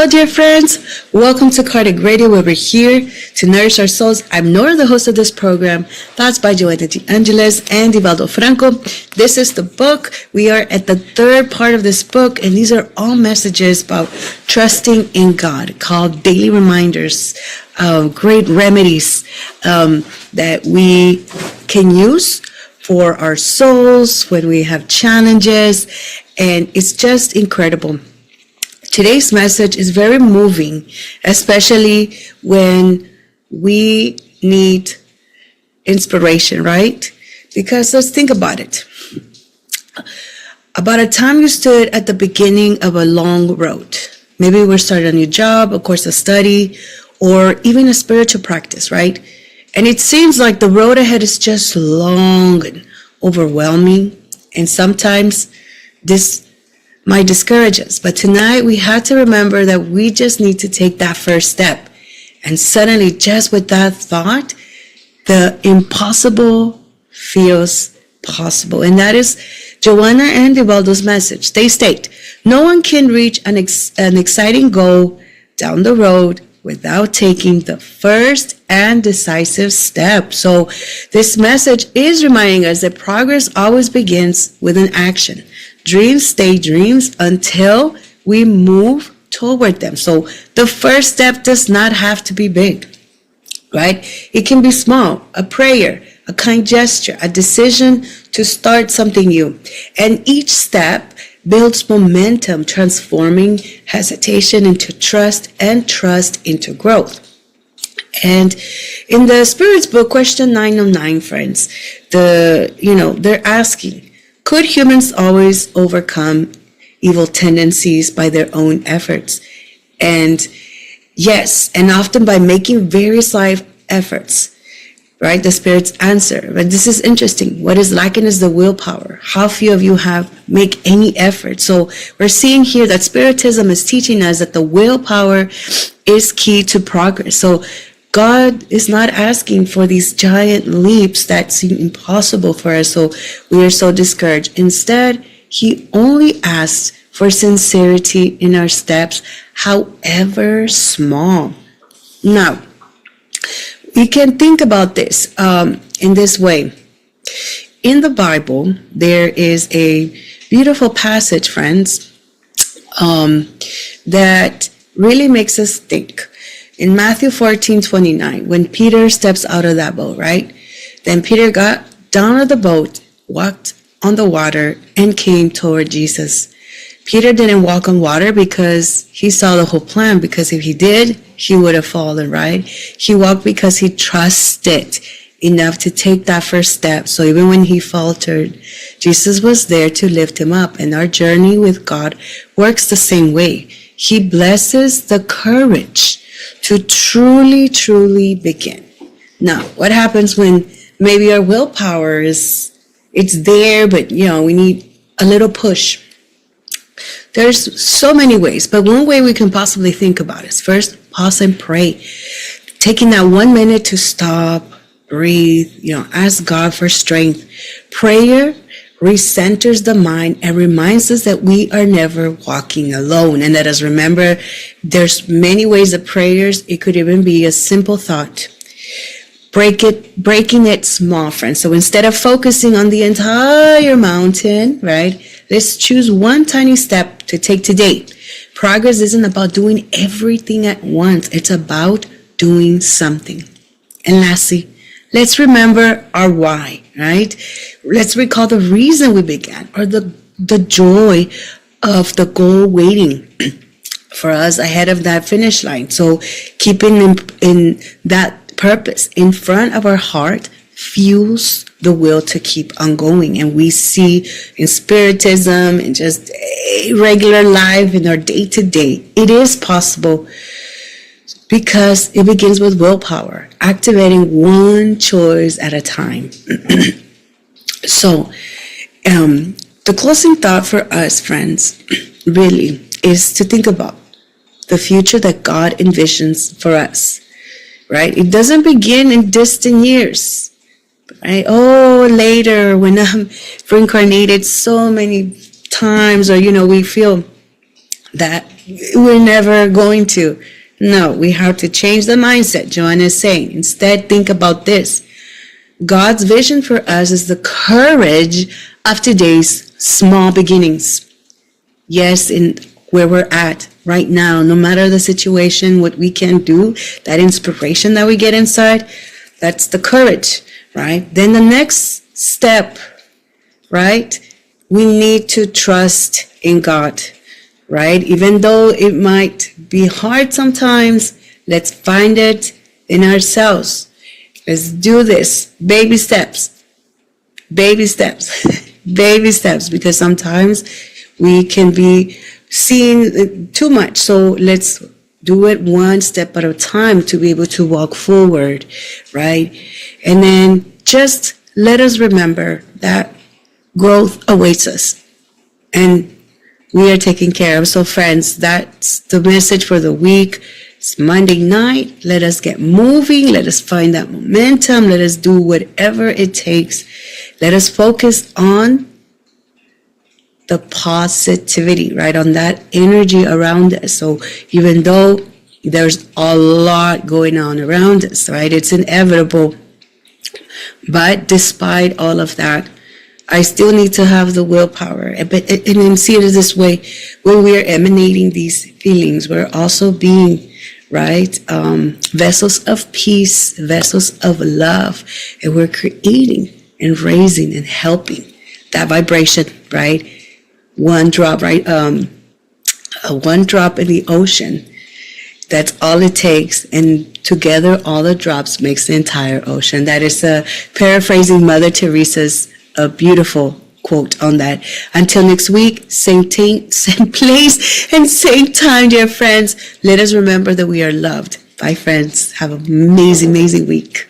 Hello, dear friends. Welcome to Kardec Radio, where we're here to nourish our souls. I'm Norah, the host of this program. Thoughts by Joanna de Angelis and Divaldo Franco. This is the book. We are at the third part of this book, and these are all messages about trusting in God, called daily reminders, great remedies that we can use for our souls when we have challenges, and it's just incredible. Today's message is very moving, especially when we need inspiration, right? Because let's think about it. About a time you stood at the beginning of a long road. Maybe we're starting a new job, a course of study, or even a spiritual practice, right? And it seems like the road ahead is just long and overwhelming. And sometimes this might discourage us. But tonight we have to remember that we just need to take that first step. And suddenly, just with that thought, the impossible feels possible. And that is Joanna and Divaldo's message. They state, no one can reach an exciting goal down the road without taking the first and decisive step. So this message is reminding us that progress always begins with an action. Dreams stay dreams until we move toward them. So the first step does not have to be big, right? It can be small, a prayer, a kind gesture, a decision to start something new. And each step builds momentum, transforming hesitation into trust and trust into growth. And in the Spirit's book, question 909, friends, they're asking, could humans always overcome evil tendencies by their own efforts? And yes, and often by making various life efforts, right? The Spirit's answer. But this is interesting. What is lacking is the willpower. How few of you make any effort? So we're seeing here that Spiritism is teaching us that the willpower is key to progress. So God is not asking for these giant leaps that seem impossible for us, so we are so discouraged. Instead, He only asks for sincerity in our steps, however small. Now, we can think about this in this way. In the Bible, there is a beautiful passage, friends, that really makes us think. In Matthew 14:29, when Peter steps out of that boat, right? Then Peter got down of the boat, walked on the water, and came toward Jesus. Peter didn't walk on water because he saw the whole plan, because if he did, he would have fallen, right? He walked because he trusted enough to take that first step. So even when he faltered, Jesus was there to lift him up. And our journey with God works the same way. He blesses the courage to truly begin. Now, what happens when maybe our willpower it's there, but we need a little push? There's so many ways, but one way we can possibly think about is first, pause and pray. Taking that 1 minute to stop, breathe, ask God for strength. Prayer recenters the mind and reminds us that we are never walking alone. And let us remember, there's many ways of prayers. It could even be a simple thought. Breaking it small, friends. So instead of focusing on the entire mountain, right, let's choose one tiny step to take today. Progress isn't about doing everything at once. It's about doing something. And lastly, let's remember our why, right? Let's recall the reason we began, or the joy of the goal waiting for us ahead of that finish line. So keeping in that purpose in front of our heart fuels the will to keep on going. And we see in Spiritism and just regular life in our day-to-day, it is possible, because it begins with willpower, activating one choice at a time. So, the closing thought for us, friends, really is to think about the future that God envisions for us, right? It doesn't begin in distant years, right? Oh, later when I'm reincarnated so many times, or, we feel that we're never going to. No, we have to change the mindset. Joanna is saying, instead, think about this. God's vision for us is the courage of today's small beginnings. Yes, in where we're at right now, no matter the situation, what we can do, that inspiration that we get inside, that's the courage, right? Then the next step, right? We need to trust in God, right? Even though it might be hard sometimes, let's find it in ourselves. Let's do this. Baby steps. Baby steps. Baby steps. Because sometimes we can be seeing too much. So let's do it one step at a time to be able to walk forward, right? And then just let us remember that growth awaits us. And we are taken care of. So friends, that's the message for the week. It's Monday night. Let us get moving. Let us find that momentum. Let us do whatever it takes. Let us focus on the positivity, right? On that energy around us. So even though there's a lot going on around us, right? It's inevitable. But despite all of that, I still need to have the willpower. And then see it this way. When we are emanating these feelings, we're also being, right, vessels of peace, vessels of love. And we're creating and raising and helping that vibration, right? One drop, right? One drop in the ocean. That's all it takes. And together, all the drops makes the entire ocean. That is paraphrasing Mother Teresa's a beautiful quote on that. Until next week, same place, and same time, dear friends. Let us remember that we are loved. Bye, friends. Have an amazing, amazing week.